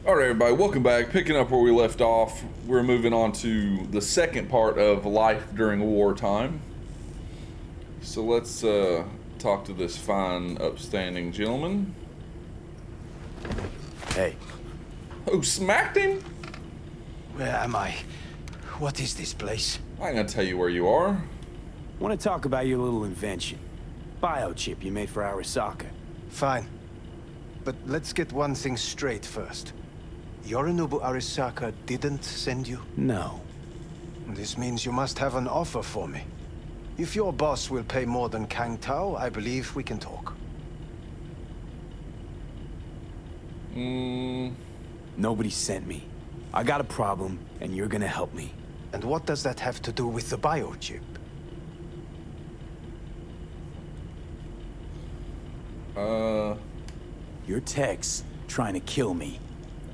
Alright everybody, welcome back. Picking up where we left off, we're moving on to the second part of life during wartime. So let's talk to this fine, upstanding gentleman. Hey. Who smacked him? Where am I? What is this place? I ain't gonna tell you where you are. Want to talk about your little invention. Biochip you made for Arasaka. Fine. But let's get one thing straight first. Yorinobu Arasaka didn't send you? No. This means you must have an offer for me. If your boss will pay more than Kang Tao, I believe we can talk. Nobody sent me. I got a problem, and you're gonna help me. And what does that have to do with the biochip? Your tech's trying to kill me.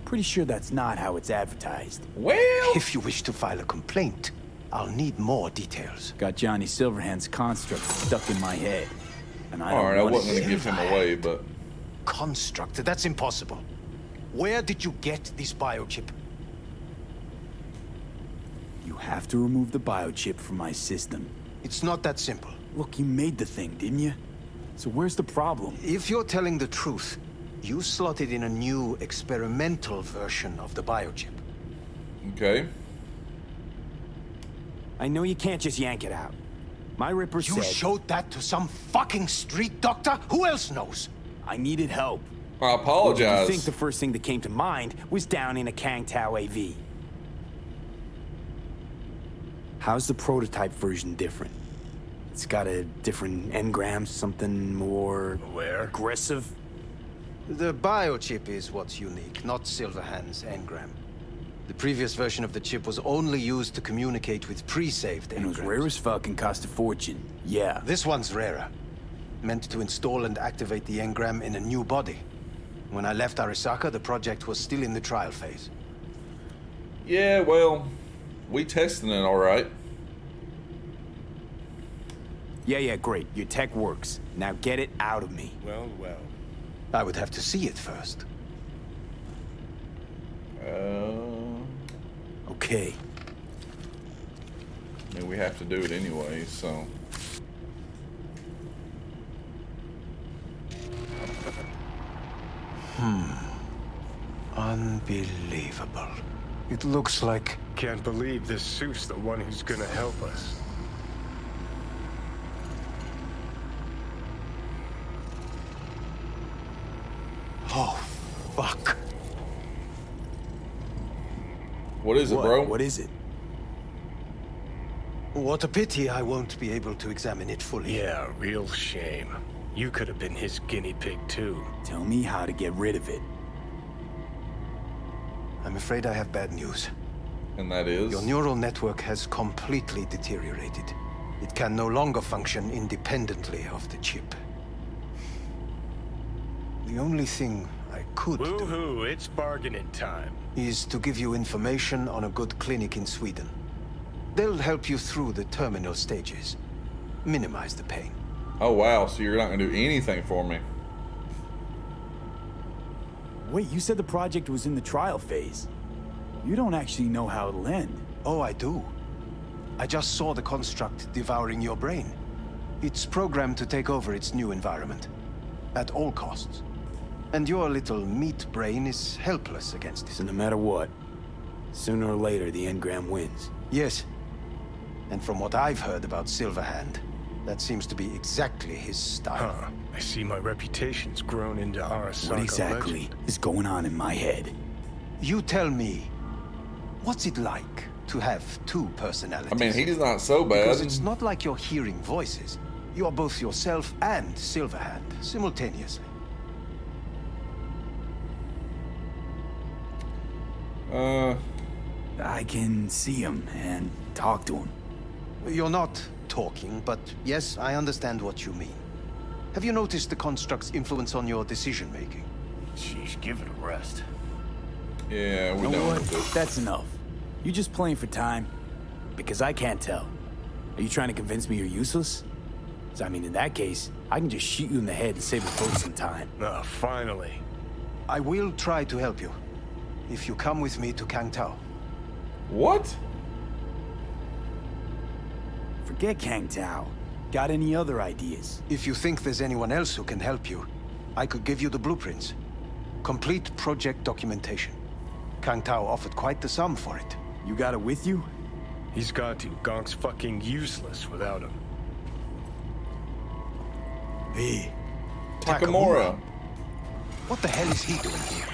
Pretty sure that's not how it's advertised. Well, If you wish to file a complaint, I'll need more details. Got Johnny Silverhand's construct stuck in my head. And I don't alright, I want wasn't it. gonna give him away, but... Construct? That's impossible. Where did you get this biochip? You have to remove the biochip from my system. It's not that simple. Look, you made the thing, didn't you? So where's the problem? If you're telling the truth, you slotted in a new experimental version of the biochip. Okay. I know you can't just yank it out. My Ripper You said showed that to some fucking street doctor? Who else knows? I needed help. I I apologize. think the first thing that came to mind was down in a Kang Tao AV. How's the prototype version different? It's got a different engram, something more... aggressive? The biochip is what's unique, not Silverhand's engram. The previous version of the chip was only used to communicate with pre-saved And it was engrams. rare as fuck and cost a fortune. Yeah. This one's rarer. Meant to install and activate the engram in a new body. When I left Arasaka, the project was still in the trial phase. Yeah, well, we testing it alright. Yeah, great. Your tech works. Now get it out of me. Well. I would have to see it first. Okay. I mean, we have to do it anyway, so... Unbelievable. It looks like... Can't believe this suit's the one who's gonna help us. Oh, fuck. What is it, bro? What is it? What a pity I won't be able to examine it fully. Yeah, real shame. You could have been his guinea pig too. Tell me how to get rid of it. I'm afraid I have bad news. And that is... Your neural network has completely deteriorated. It can no longer function independently of the chip. The only thing I could do Woohoo, it's bargaining time. is to give you information on a good clinic in Sweden. They'll help you through the terminal stages. Minimize the pain. Oh wow, so you're not gonna do anything for me. Wait, you said the project was in the trial phase. You don't actually know how it'll end. Oh, I do. I just saw the construct devouring your brain. It's programmed to take over its new environment. At all costs. And your little meat brain is helpless against So it. no matter what, sooner or later the engram wins. Yes. And from what I've heard about Silverhand, that seems to be exactly his style. Huh. I see my reputation's grown into Arasaka What exactly legend. is going on in my head? You tell me, what's it like to have two personalities? I mean, he's not so bad. Because it's not like you're hearing voices. You are both yourself and Silverhand simultaneously. I can see him and talk to him. You're not talking, but yes, I understand what you mean. Have you noticed the construct's influence on your decision-making? Sheesh, give it a rest. Yeah, we You know know what? what to do. That's enough. You just playing for time? Because I can't tell. Are you trying to convince me you're useless? 'Cause I mean, in that case, I can just shoot you in the head and save us both some time. Ah, finally. I will try to help you. if you come with me to Kang Tao. What? Forget Kang Tao. Got any other ideas? If you think there's anyone else who can help you, I could give you the blueprints. Complete project documentation. Kang Tao offered quite the sum for it. You got it with you? He's got to. Gonk's fucking useless without him. V. Takamura. What the hell is he doing here?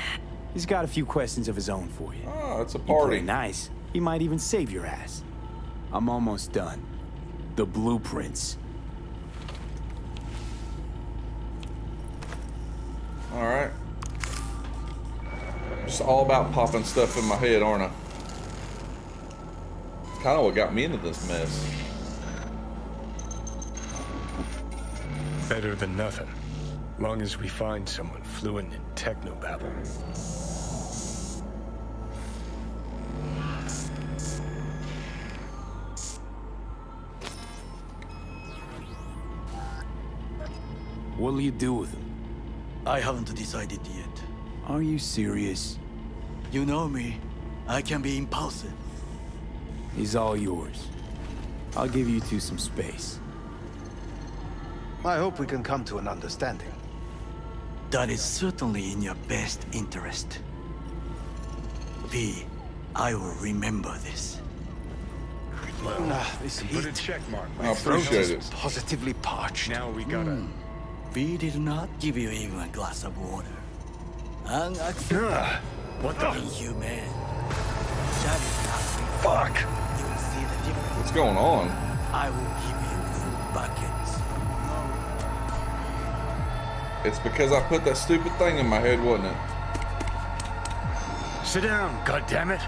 He's got a few questions of his own for you. Ah, it's a You play party. nice. He might even save your ass. I'm almost done. The blueprints. All right. Just all about popping stuff in my head, aren't I? It's kind of what got me into this mess. Better than nothing. Long as we find someone fluent in technobabble. What'll you do with him? I haven't decided yet. Are you serious? You know me. I can be impulsive. He's all yours. I'll give you two some space. I hope we can come to an understanding. That is certainly in your best interest. V, I will remember this. This Put a heat. check mark. I appreciate it. Positively parched. Now we gotta... V did not give you even a glass of water. Unacceptable. What the... Inhumane. That is not free. Fuck! You will see the difference. What's going on? I will give you full buckets. It's because I put that stupid thing in my head, wasn't it? Sit down, goddammit!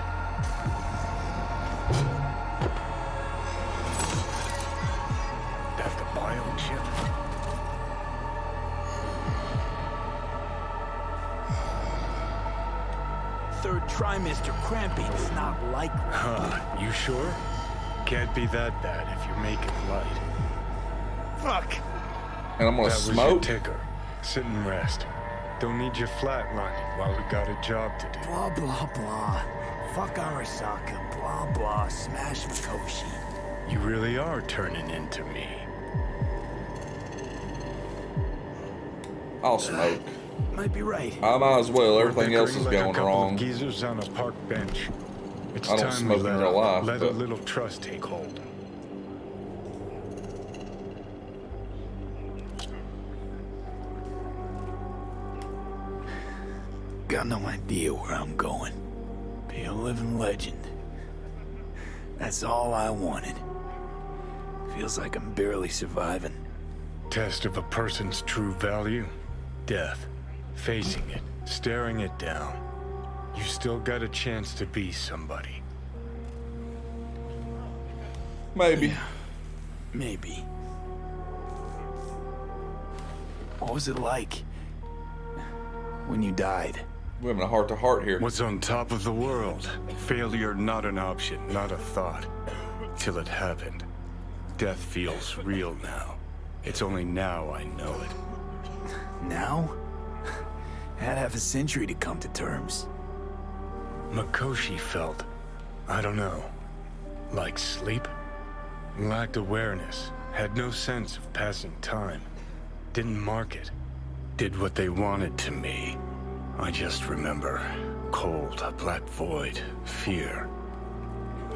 That's the biochip. Third trimester cramping is not likely. Huh, you sure? Can't be that bad if you're making light. Fuck! And I'm gonna That was your smoke. ticker. Sit and rest. Don't need you flatlining while we got a job to do. Blah, blah, blah. Fuck Arasaka. Blah, blah. Smash Mikoshi. You really are turning into me. I'll smoke. Might be right. I might as well. Everything else is Bickering like a going couple wrong. of geezers on a park bench. It's I don't time smoke we in let real life, let but- a little trust take hold. Got no idea where I'm going. Be a living legend. That's all I wanted. Feels like I'm barely surviving. Test of a person's true value? Death. Facing it, staring it down. You still got a chance to be somebody. Maybe. Maybe. What was it like when you died? We're having a heart-to-heart here. What's on top of the world? Failure not an option, not a thought. Till it happened. Death feels real now. It's only now I know it. Now? Had half a century to come to terms. Mikoshi felt, I don't know, like sleep? Lacked awareness, had no sense of passing time. Didn't mark it. Did what they wanted to me. I just remember cold, a black void, fear.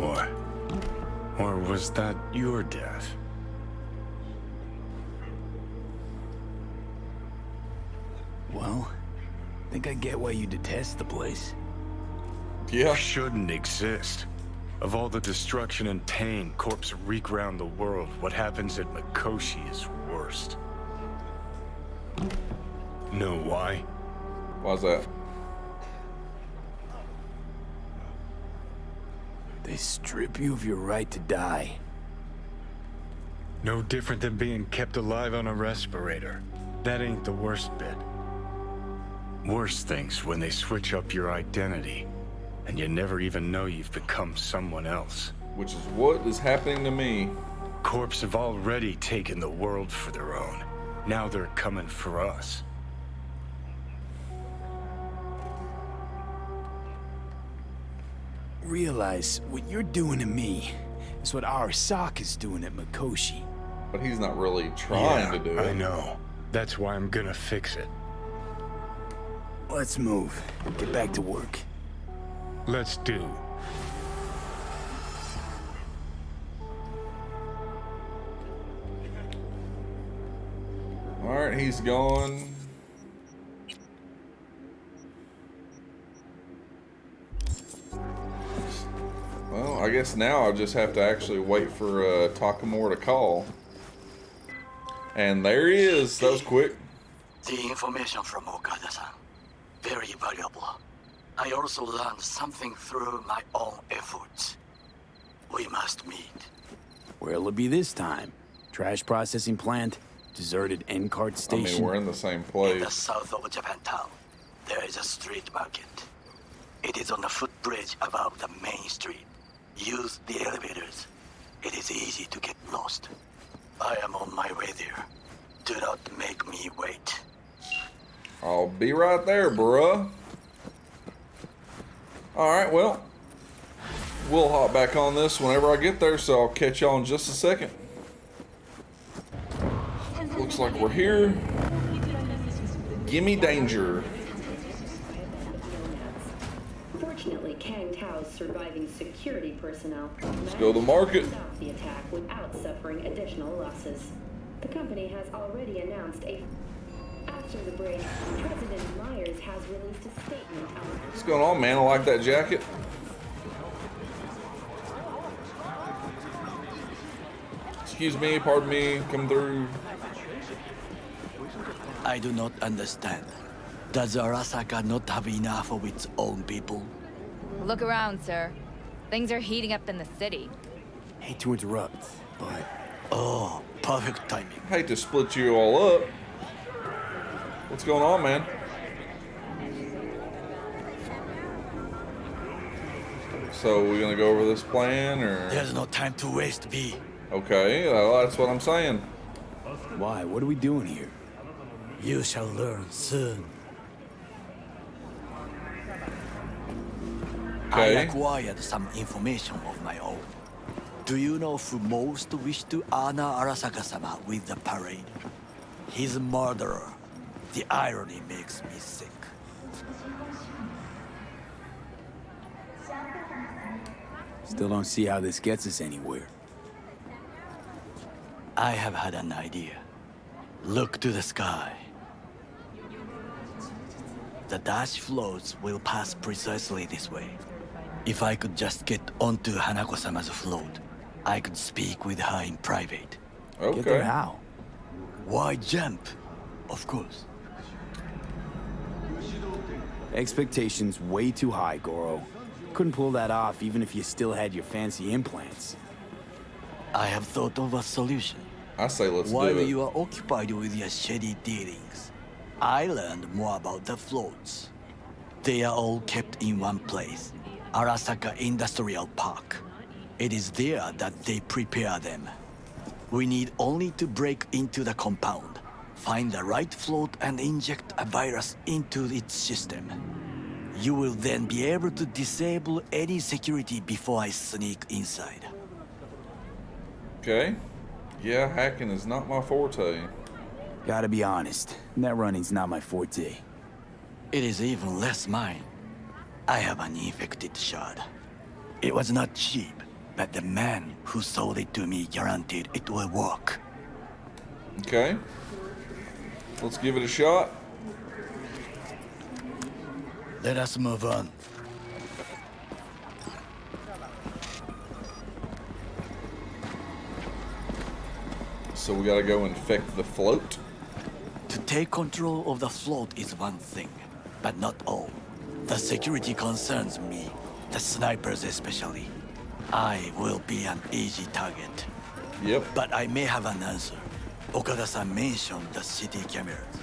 Or was that your death? Well, think I get why you detest the place. Yeah. Shouldn't exist. Of all the destruction and pain corpses wreak round the world, what happens at Mikoshi is worst. Know why? Why's that? They strip you of your right to die. No different than being kept alive on a respirator. That ain't the worst bit. Worse things when they switch up your identity, and you never even know you've become someone else. Which is what is happening to me. Corps have already taken the world for their own. Now they're coming for us. realize what you're doing to me is what Arasaka's doing at Mikoshi. But he's not really trying to do it. I know. That's why I'm gonna fix it. Let's move. Get back to work. Let's do. Alright, he's gone. Well, I guess now I'll just have to actually wait for Takamura to call. And there he is. That was quick. The information from Okada-san, very valuable. I also learned something through my own efforts. We must meet. Where'll it be this time? Trash processing plant? Deserted end cart I station? mean, we're in the same In the place. south of Japantown, there is a street market. It is on the footbridge above the main street. Use the elevators. It is easy to get lost. I am on my way there. Do not make me wait. I'll be right there, bruh. Alright, well, we'll hop back on this whenever I get there, so I'll catch y'all in just a second. Looks like we're here. Gimme danger. Fortunately, Kang Tao's surviving security personnel Let's go to the market. stop the attack without suffering additional losses. The company has already announced a... After the break, President Myers has released a statement on... What's going on, man? I like that jacket. Excuse me, pardon me, come through. I do not understand. Does Arasaka not have enough of its own people? Look around, sir. Things are heating up in the city. Hate to interrupt, but Oh, perfect timing. Hate to split you all up. What's going on, man? So we're gonna go over this plan, or There's no time to waste, B. okay? Well, that's what I'm saying. why? What are we doing here? You shall learn soon. I Okay. acquired some information of my own. Do you know who most wished to honor Arasaka-sama with the parade? His murderer. The irony makes me sick. Still don't see how this gets us anywhere. I have had an idea. Look to the sky. The dash floats will pass precisely this way. If I could just get onto Hanako-sama's float, I could speak with her in private. Get there Okay. how? Why jump? Of course. Expectations way too high, Goro. Couldn't pull that off even if you still had your fancy implants. I have thought of a solution. I say let's While do it. you are occupied with your shady dealings, I learned more about the floats. They are all kept in one place, Arasaka Industrial Park. It is there that they prepare them. We need only to break into the compound, find the right float and inject a virus into its system. You will then be able to disable any security before I sneak inside. Okay. Yeah, hacking is not my forte. Gotta be honest, net running's not my forte. It is even less mine. I have an infected shard. It was not cheap, but the man who sold it to me guaranteed it will work. Okay. Let's give it a shot. Let us move on. So we gotta go infect the float. To take control of the float is one thing, but not all. The security concerns me, the snipers especially. I will be an easy target. Yep. But I may have an answer. Okada-san mentioned the city cameras.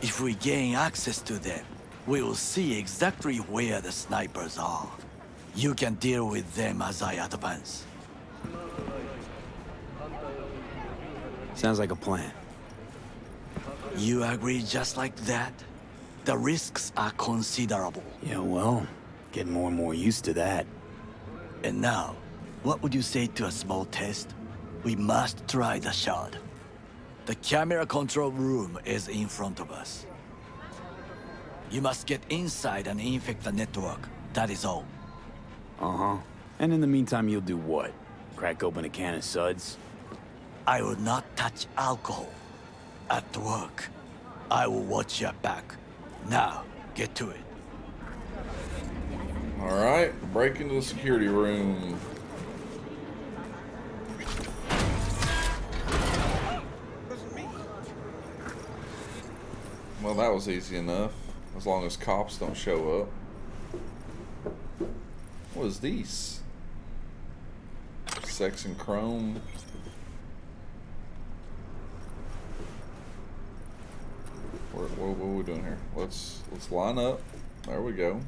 If we gain access to them, we will see exactly where the snipers are. You can deal with them as I advance. Sounds like a plan. You agree just like that? The risks are considerable. Yeah, well, getting more and more used to that. And now, what would you say to a small test? We must try the shard. The camera control room is in front of us. You must get inside and infect the network. That is all. Uh-huh. And in the meantime, you'll do what? Crack open a can of suds? I will not touch alcohol. At work, I will watch your back. Now, get to it. Alright, break into the security room. Well, that was easy enough. As long as cops don't show up. What is these? Sex and chrome. What are we doing here? Let's line up. There we go.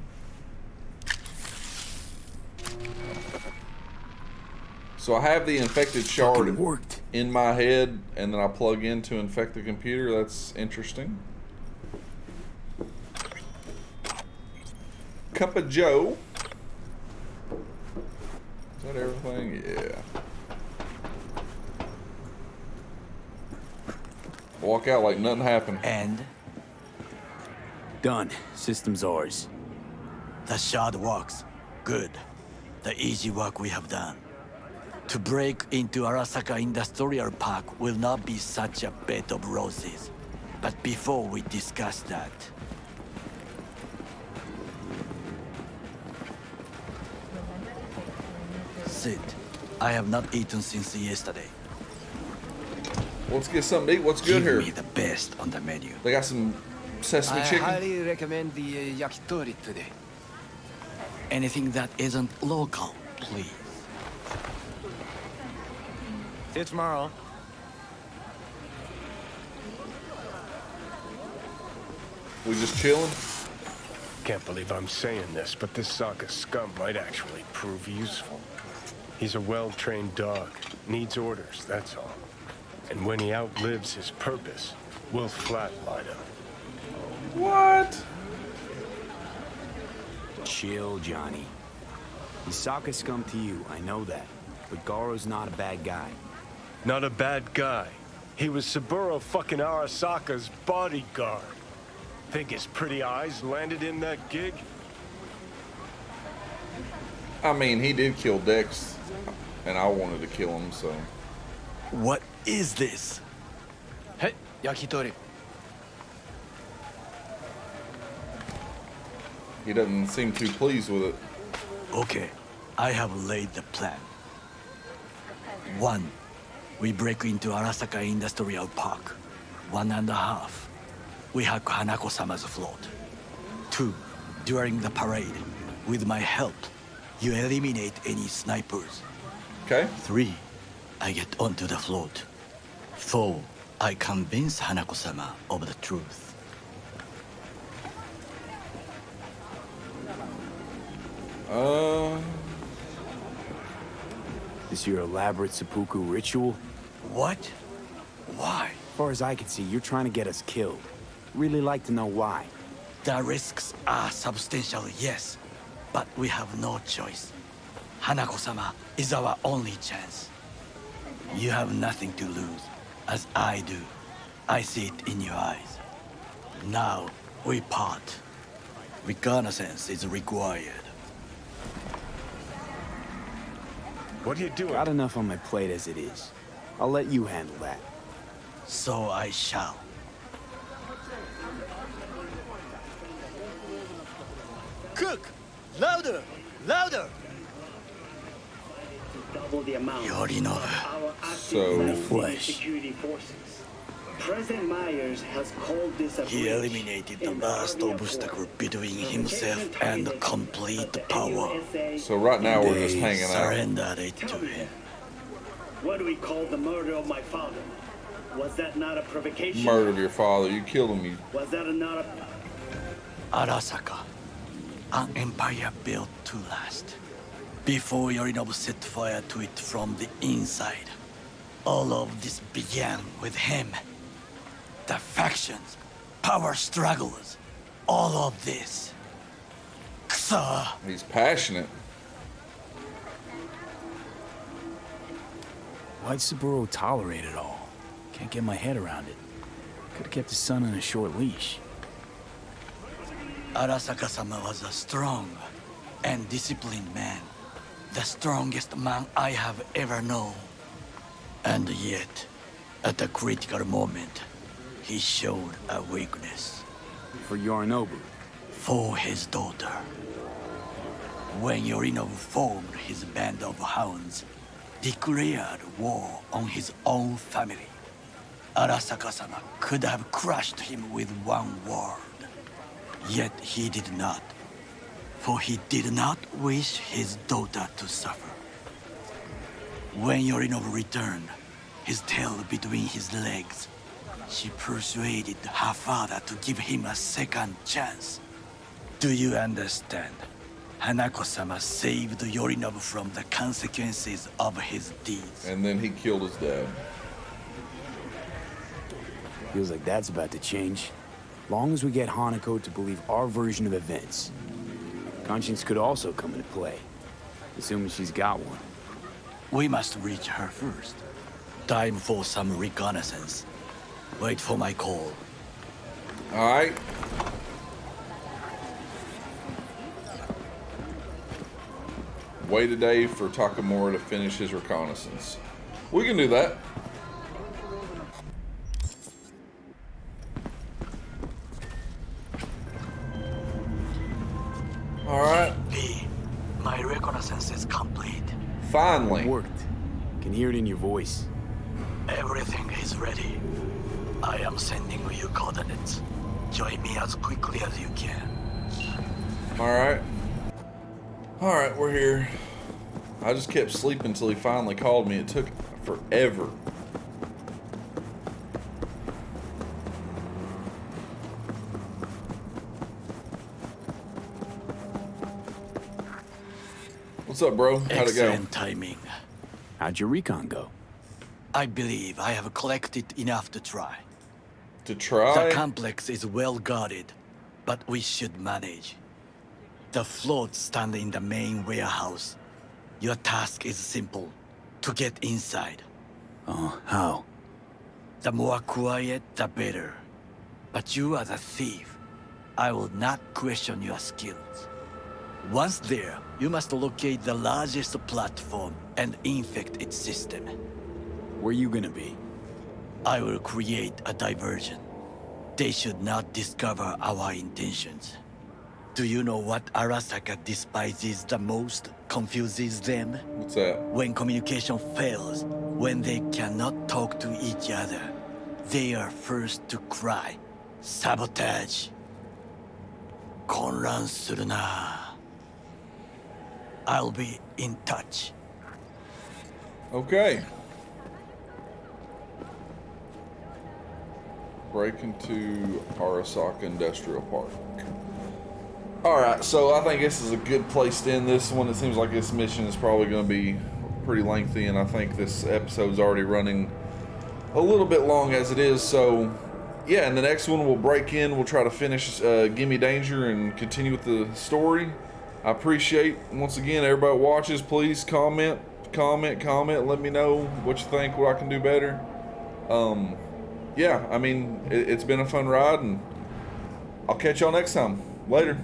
So I have the infected shard in my head, and then I plug in to infect the computer. That's interesting. Cup of Joe. Is that everything? Yeah. Walk out like nothing happened. And Done. System's ours. the shard works. Good. The easy work we have done. To break into Arasaka Industrial Park will not be such a bed of roses. But before we discuss that, sit. I have not eaten since yesterday. Let's get something to eat. What's good Give here? me the best on the menu. They got some sesame I chicken. highly recommend the yakitori today. Anything that isn't local, please. See you tomorrow. We just chilling. Can't believe I'm saying this, but this Sokka scum might actually prove useful. He's a well-trained dog. Needs orders, that's all. And when he outlives his purpose, we'll flatline him. What? Chill, Johnny. He's Sokka scum to you, I know that. But Garo's not a bad guy. Not a bad guy. He was Saburo fucking Arasaka's bodyguard. Think his pretty eyes landed in that gig? I mean, he did kill Dex, and I wanted to kill him, so. What is this? Hey, yakitori. He doesn't seem too pleased with it. Okay, I have laid the plan. 1. We break into Arasaka Industrial Park. 1.5. We hack Hanako-sama's float. 2. During the parade, with my help, you eliminate any snipers. Okay? 3. I get onto the float. 4. I convince Hanako-sama of the truth. This your elaborate seppuku ritual? What? Why? As far as I can see, you're trying to get us killed. Really like to know why. The risks are substantial, yes, but we have no choice. Hanako-sama is our only chance. You have nothing to lose, as I do. I see it in your eyes. Now, we part. Reconnaissance is required. What are you doing? Got enough on my plate as it is. I'll let you handle that. So I shall. Cook! Louder! Louder! Double the amount Yorinobu. of our So- active Flesh. security forces. President Myers has called this a He breach eliminated the in last Army obstacle Accord. between himself and complete power. So right now we're just They hanging out. surrendered it to him. What do we call the murder of my father? Was that not a provocation? Murdered your father. You killed him. You. Was that not a... Arasaka, an empire built to last. Before Yorinobu set fire to it from the inside. All of this began with him. The factions, power struggles, all of this. Kusa! He's passionate. Why'd Saburo tolerate it all? Can't get my head around it. Could've kept his son on a short leash. Arasaka-sama was a strong and disciplined man. The strongest man I have ever known. And yet, at a critical moment, he showed a weakness. For Yorinobu. For his daughter. When Yorinobu formed his band of hounds, declared war on his own family, Arasaka-sama could have crushed him with one word. Yet he did not. For he did not wish his daughter to suffer. When Yorinobu returned, his tail between his legs, she persuaded her father to give him a second chance. Do you understand? Hanako-sama saved Yorinobu from the consequences of his deeds. And then he killed his dad. Feels like that's about to change. Long as we get Hanako to believe our version of events. Conscience could also come into play, assuming she's got one. We must reach her first. Time for some reconnaissance. Wait for my call. All right. Wait a day for Takamura to finish his reconnaissance. We can do that. All right. B, my reconnaissance is complete. Finally. It worked. Can hear it in your voice. Everything is ready. I am sending you coordinates. Join me as quickly as you can. All right. All right, we're here. I just kept sleeping until he finally called me. It took forever. What's up, bro? How'd it go? Excellent timing. How'd your recon go? I believe I have collected enough to try. To try? The complex is well guarded, but we should manage. The floats stand in the main warehouse. Your task is simple: to get inside. Oh, how? The more quiet, the better. But you are the thief. I will not question your skills. Once there, you must locate the largest platform and infect its system. Where you gonna be? I will create a diversion. They should not discover our intentions. Do you know what Arasaka despises the most, confuses them? What's that? When communication fails, when they cannot talk to each other, they are first to cry, sabotage. 混乱するな. I'll be in touch. Okay. Break into Arasaka Industrial Park. Alright, so I think this is a good place to end this one. It seems like this mission is probably going to be pretty lengthy, and I think this episode's already running a little bit long as it is. So, yeah, in the next one we'll break in, we'll try to finish Gimme Danger and continue with the story. I appreciate, once again, everybody that watches. Please comment, let me know what you think, what I can do better. Yeah, I mean, it's been a fun ride, and I'll catch y'all next time. Later.